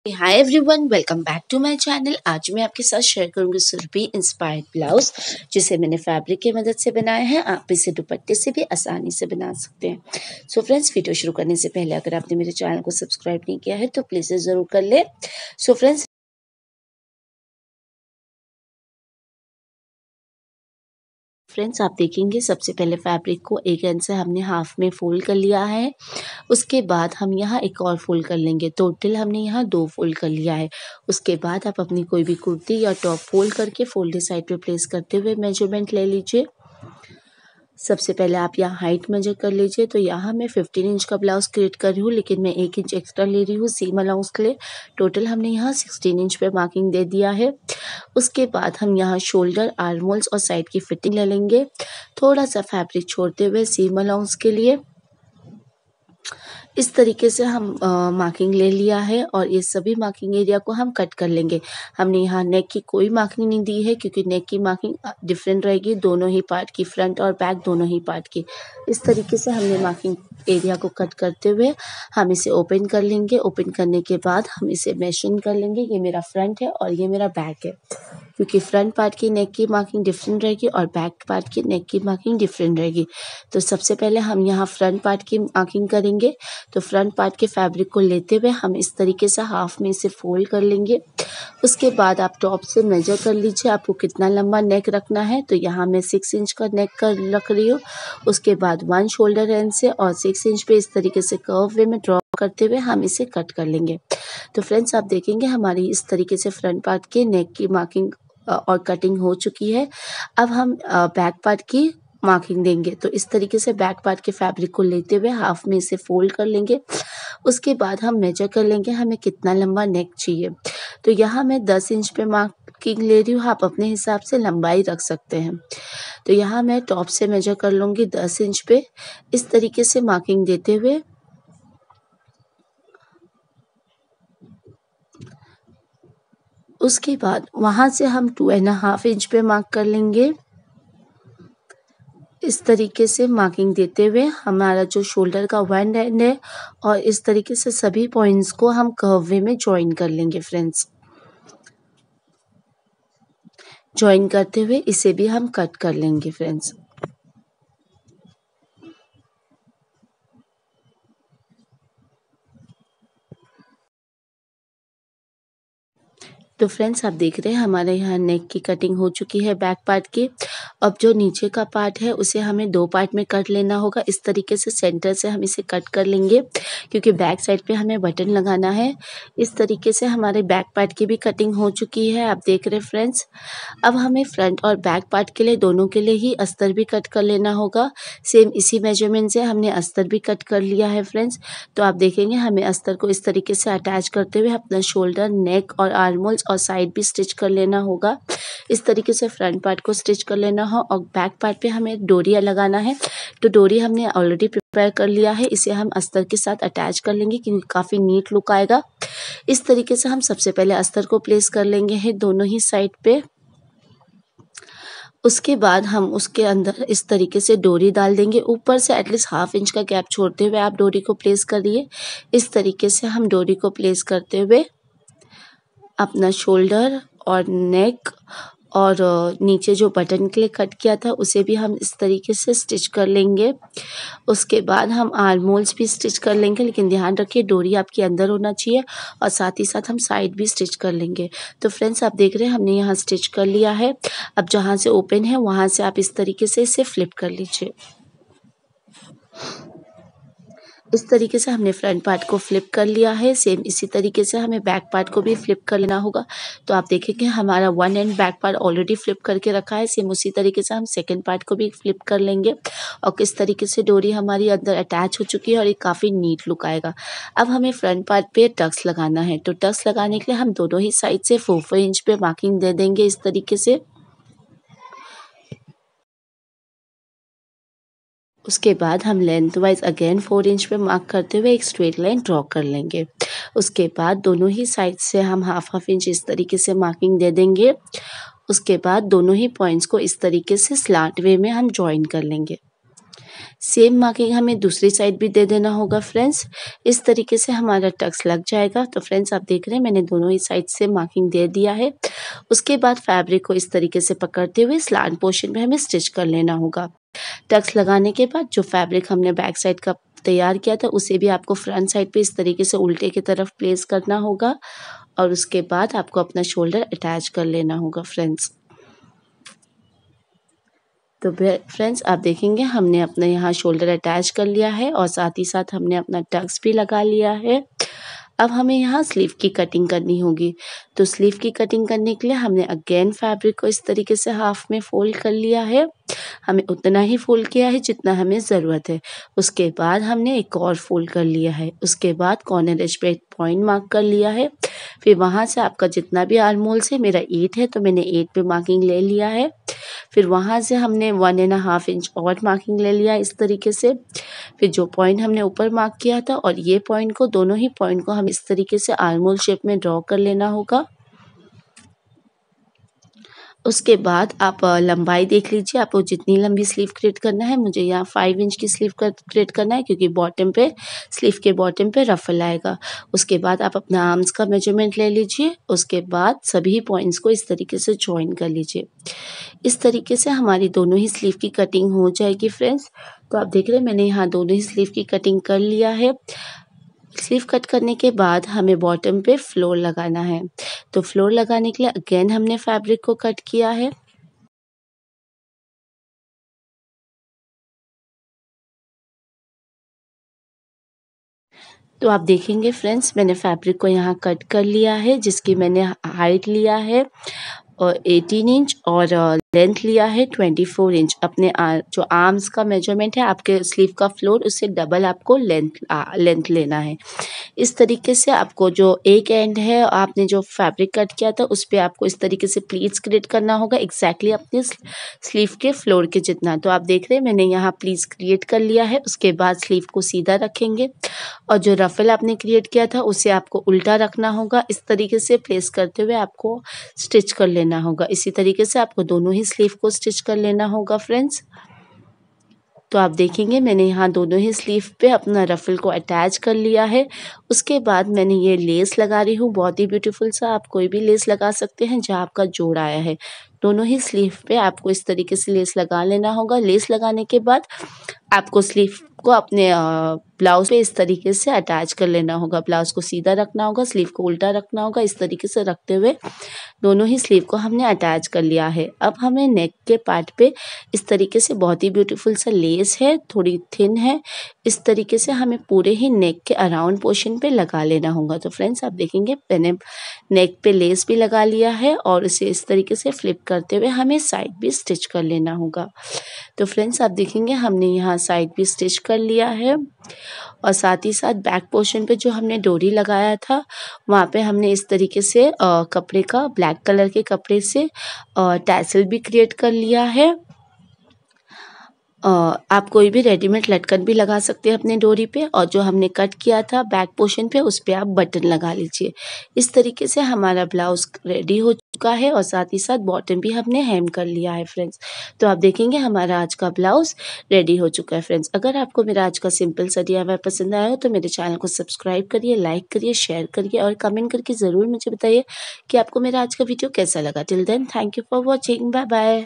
Hi everyone, welcome back to my channel. आज मैं आपके साथ शेयर करूंगी सुरभि इंस्पायर्ड ब्लाउज, जिसे मैंने फैब्रिक की मदद से बनाया है। आप इसे दुपट्टे से भी आसानी से बना सकते हैं। सो फ्रेंड्स, वीडियो शुरू करने से पहले अगर आपने मेरे चैनल को सब्सक्राइब नहीं किया है तो प्लीज़ ज़रूर कर ले। सो फ्रेंड्स, आप देखेंगे सबसे पहले फैब्रिक को एक एंड से हमने हाफ में फोल्ड कर लिया है। उसके बाद हम यहाँ एक और फोल्ड कर लेंगे। टोटल हमने यहाँ 2 फोल्ड कर लिया है। उसके बाद आप अपनी कोई भी कुर्ती या टॉप फोल्ड करके फोल्डेड साइड पे प्लेस करते हुए मेजरमेंट ले लीजिए। सबसे पहले आप यहाँ हाइट मेजर कर लीजिए। तो यहाँ मैं 15 इंच का ब्लाउज क्रिएट कर रही हूँ, लेकिन मैं 1 इंच एक्स्ट्रा ले रही हूँ सीम अलाउंस के लिए। टोटल हमने यहाँ 16 इंच पे मार्किंग दे दिया है। उसके बाद हम यहाँ शोल्डर, आर्म होल्स और साइड की फिटिंग ले लेंगे, थोड़ा सा फैब्रिक छोड़ते हुए सीम अलाउंस के लिए। इस तरीके से हम मार्किंग ले लिया है और ये सभी मार्किंग एरिया को हम कट कर लेंगे। हमने यहाँ नेक की कोई मार्किंग नहीं दी है, क्योंकि नेक की मार्किंग डिफरेंट रहेगी दोनों ही पार्ट की, फ्रंट और बैक दोनों ही पार्ट की। इस तरीके से हमने मार्किंग एरिया को कट करते हुए हम इसे ओपन कर लेंगे। ओपन करने के बाद हम इसे मेजर कर लेंगे। ये मेरा फ्रंट है और ये मेरा बैक है, क्योंकि फ्रंट पार्ट की नेक की मार्किंग डिफरेंट रहेगी और बैक पार्ट की नेक की मार्किंग डिफरेंट रहेगी। तो सबसे पहले हम यहाँ फ्रंट पार्ट की मार्किंग करेंगे। तो फ्रंट पार्ट के फैब्रिक को लेते हुए हम इस तरीके से हाफ में इसे फोल्ड कर लेंगे। उसके बाद आप टॉप से मेजर कर लीजिए आपको कितना लंबा नेक रखना है। तो यहाँ मैं 6 इंच का नेक कर रख रही हूँ। उसके बाद 1 शोल्डर एंड से और 6 इंच पे इस तरीके से कर्व वे में ड्रॉ करते हुए हम इसे कट कर लेंगे। तो फ्रेंड्स, आप देखेंगे हमारी इस तरीके से फ्रंट पार्ट के नेक की मार्किंग और कटिंग हो चुकी है। अब हम बैक पार्ट की मार्किंग देंगे। तो इस तरीके से बैक पार्ट के फैब्रिक को लेते हुए हाफ में इसे फोल्ड कर लेंगे। उसके बाद हम मेजर कर लेंगे हमें कितना लंबा नेक चाहिए। तो यहाँ मैं 10 इंच पे मार्किंग ले रही हूँ, आप अपने हिसाब से लंबाई रख सकते हैं। तो यहाँ मैं टॉप से मेजर कर लूँगी 10 इंच पे। इस तरीके से मार्किंग देते हुए उसके बाद वहाँ से हम 2.5 इंच पे मार्क कर लेंगे। इस तरीके से मार्किंग देते हुए हमारा जो शोल्डर का वन एंड है और इस तरीके से सभी पॉइंट्स को हम कर्व वे में ज्वाइन कर लेंगे। फ्रेंड्स, ज्वाइन करते हुए इसे भी हम कट कर लेंगे। फ्रेंड्स, तो फ्रेंड्स, आप देख रहे हैं हमारे यहाँ नेक की कटिंग हो चुकी है बैक पार्ट की। अब जो नीचे का पार्ट है उसे हमें 2 पार्ट में कट लेना होगा। इस तरीके से सेंटर से हम इसे कट कर लेंगे, क्योंकि बैक साइड पे हमें बटन लगाना है। इस तरीके से हमारे बैक पार्ट की भी कटिंग हो चुकी है, आप देख रहे हैं फ्रेंड्स। अब हमें फ्रंट और बैक पार्ट के लिए दोनों के लिए ही अस्तर भी कट कर लेना होगा। सेम इसी मेजरमेंट से हमने अस्तर भी कट कर लिया है। फ्रेंड्स, तो आप देखेंगे हमें अस्तर को इस तरीके से अटैच करते हुए अपना शोल्डर, नेक और आर्म होल्स और साइड भी स्टिच कर लेना होगा। इस तरीके से फ्रंट पार्ट को स्टिच कर लेना हो और बैक पार्ट पे हमें डोरिया लगाना है। तो डोरी हमने ऑलरेडी प्रिपेयर कर लिया है, इसे हम अस्तर के साथ अटैच कर लेंगे, क्योंकि काफ़ी नीट लुक आएगा। इस तरीके से हम सबसे पहले अस्तर को प्लेस कर लेंगे है दोनों ही साइड पे। उसके बाद हम उसके अंदर इस तरीके से डोरी डाल देंगे। ऊपर से एटलीस्ट हाफ इंच का गैप छोड़ते हुए आप डोरी को प्लेस करिए। इस तरीके से हम डोरी को प्लेस करते हुए अपना शोल्डर और नेक और नीचे जो बटन के लिए कट किया था उसे भी हम इस तरीके से स्टिच कर लेंगे। उसके बाद हम आर्म होल्स भी स्टिच कर लेंगे, लेकिन ध्यान रखिए डोरी आपके अंदर होना चाहिए और साथ ही साथ हम साइड भी स्टिच कर लेंगे। तो फ्रेंड्स, आप देख रहे हैं हमने यहाँ स्टिच कर लिया है। अब जहाँ से ओपन है वहाँ से आप इस तरीके से इसे फ्लिप कर लीजिए। इस तरीके से हमने फ्रंट पार्ट को फ्लिप कर लिया है। सेम इसी तरीके से हमें बैक पार्ट को भी फ्लिप कर लेना होगा। तो आप देखेंगे हमारा one and back part already flip करके रखा है। सेम उसी तरीके से हम सेकंड पार्ट को भी फ्लिप कर लेंगे और किस तरीके से डोरी हमारी अंदर अटैच हो चुकी है और ये काफ़ी नीट लुक आएगा। अब हमें फ्रंट पार्ट पे टक्स लगाना है। तो टक्स लगाने के लिए हम दोनों ही साइड से 4 इंच पे मार्किंग दे देंगे इस तरीके से। उसके बाद हम लेंथ वाइज अगेन 4 इंच पे मार्क करते हुए एक स्ट्रेट लाइन ड्रॉ कर लेंगे। उसके बाद दोनों ही साइड से हम हाफ इंच इस तरीके से मार्किंग दे देंगे। उसके बाद दोनों ही पॉइंट्स को इस तरीके से स्लांट वे में हम ज्वाइन कर लेंगे। सेम मार्किंग हमें दूसरी साइड भी दे देना होगा फ्रेंड्स। इस तरीके से हमारा टक्स लग जाएगा। तो फ्रेंड्स आप देख रहे हैं मैंने दोनों ही साइड से मार्किंग दे दिया है। उसके बाद फैब्रिक को इस तरीके से पकड़ते हुए स्लांट पोर्शन में हमें स्टिच कर लेना होगा। टक्स लगाने के बाद जो फैब्रिक हमने बैक साइड का तैयार किया था उसे भी आपको फ्रंट साइड पे इस तरीके से उल्टे की तरफ प्लेस करना होगा और उसके बाद आपको अपना शोल्डर अटैच कर लेना होगा फ्रेंड्स। तो फ्रेंड्स आप देखेंगे हमने अपना यहाँ शोल्डर अटैच कर लिया है और साथ ही साथ हमने अपना टक्स भी लगा लिया है। अब हमें यहाँ स्लीव की कटिंग करनी होगी। तो स्लीव की कटिंग करने के लिए हमने अगेन फैब्रिक को इस तरीके से हाफ में फोल्ड कर लिया है। हमें उतना ही फोल्ड किया है जितना हमें ज़रूरत है। उसके बाद हमने एक और फोल्ड कर लिया है। उसके बाद कॉर्नर एज पे एक पॉइंट मार्क कर लिया है। फिर वहाँ से आपका जितना भी आर्म होल है, मेरा 8 है तो मैंने 8 पे मार्किंग ले लिया है। फिर वहाँ से हमने 1.5 इंच और मार्किंग ले लिया इस तरीके से। फिर जो पॉइंट हमने ऊपर मार्क किया था और ये पॉइंट को, दोनों ही पॉइंट को हम इस तरीके से आर्म होल शेप में ड्रॉ कर लेना होगा। उसके बाद आप लंबाई देख लीजिए, आपको जितनी लंबी स्लीव क्रिएट करना है। मुझे यहाँ 5 इंच की स्लीव क्रिएट करना है क्योंकि बॉटम पे, स्लीव के बॉटम पे रफल आएगा। उसके बाद आप अपना आर्म्स का मेजरमेंट ले लीजिए। उसके बाद सभी पॉइंट्स को इस तरीके से जॉइन कर लीजिए। इस तरीके से हमारी दोनों ही स्लीव की कटिंग हो जाएगी फ्रेंड्स। तो आप देख रहे हैं मैंने यहाँ दोनों ही स्लीव की कटिंग कर लिया है। स्लीव कट करने के बाद हमें बॉटम पे फ्लोर लगाना है। तो फ्लोर लगाने के लिए अगेन हमने फैब्रिक को कट किया है। तो आप देखेंगे फ्रेंड्स मैंने फैब्रिक को यहाँ कट कर लिया है, जिसकी मैंने हाइट लिया है और 18 इंच और लेंथ लिया है 24 इंच। अपने जो आर्म्स का मेजरमेंट है आपके स्लीव का फ्लोर, उससे डबल आपको लेंथ लेना है। इस तरीके से आपको जो एक एंड है आपने जो फैब्रिक कट किया था उस पर आपको इस तरीके से प्लीट्स क्रिएट करना होगा एग्जैक्टली अपने स्लीव के फ्लोर के जितना। तो आप देख रहे हैं मैंने यहाँ प्लीट्स क्रिएट कर लिया है। उसके बाद स्लीव को सीधा रखेंगे और जो रफल आपने क्रिएट किया था उसे आपको उल्टा रखना होगा। इस तरीके से प्लेस करते हुए आपको स्टिच कर लेना होगा। इसी तरीके से आपको दोनों ही स्लीव को स्टिच कर लेना होगा फ्रेंड्स। तो आप देखेंगे मैंने यहाँ दोनों ही स्लीव पे अपना रफल को अटैच कर लिया है। उसके बाद मैंने ये लेस लगा रही हूँ, बहुत ही ब्यूटीफुल सा। आप कोई भी लेस लगा सकते हैं जहाँ आपका जोड़ आया है। दोनों ही स्लीव पे आपको इस तरीके से लेस लगा लेना होगा। लेस लगाने के बाद आपको स्लीव को अपने ब्लाउज पे इस तरीके से अटैच कर लेना होगा। ब्लाउज को सीधा रखना होगा, स्लीव को उल्टा रखना होगा। इस तरीके से रखते हुए दोनों ही स्लीव को हमने अटैच कर लिया है। अब हमें नेक के पार्ट पे इस तरीके से बहुत ही ब्यूटीफुल सा लेस है, थोड़ी थिन है। इस तरीके से हमें पूरे ही नेक के अराउंड पोर्शन पे लगा लेना होगा। तो फ्रेंड्स आप देखेंगे मैंने नेक पे लेस भी लगा लिया है और इसे इस तरीके से फ्लिप करते हुए हमें साइड भी स्टिच कर लेना होगा। तो फ्रेंड्स आप देखेंगे हमने यहाँ साइड भी स्टिच कर लिया है और साथ ही साथ बैक पोर्शन पे जो हमने डोरी लगाया था वहाँ पे हमने इस तरीके से कपड़े का, ब्लैक कलर के कपड़े से टैसल भी क्रिएट कर लिया है। आप कोई भी रेडीमेड लटकन भी लगा सकते हैं अपने डोरी पे और जो हमने कट किया था बैक पोर्शन पे उस पे आप बटन लगा लीजिए। इस तरीके से हमारा ब्लाउज रेडी हो चुका है और साथ ही साथ बॉटम भी हमने हेम कर लिया है फ्रेंड्स। तो आप देखेंगे हमारा आज का ब्लाउज रेडी हो चुका है फ्रेंड्स। अगर आपको मेरा आज का सिंपल सा DIY पसंद आया हो तो मेरे चैनल को सब्सक्राइब करिए, लाइक करिए, शेयर करिए और कमेंट करके ज़रूर मुझे बताइए कि आपको मेरा आज का वीडियो कैसा लगा। Till then thank you for watching, bye bye.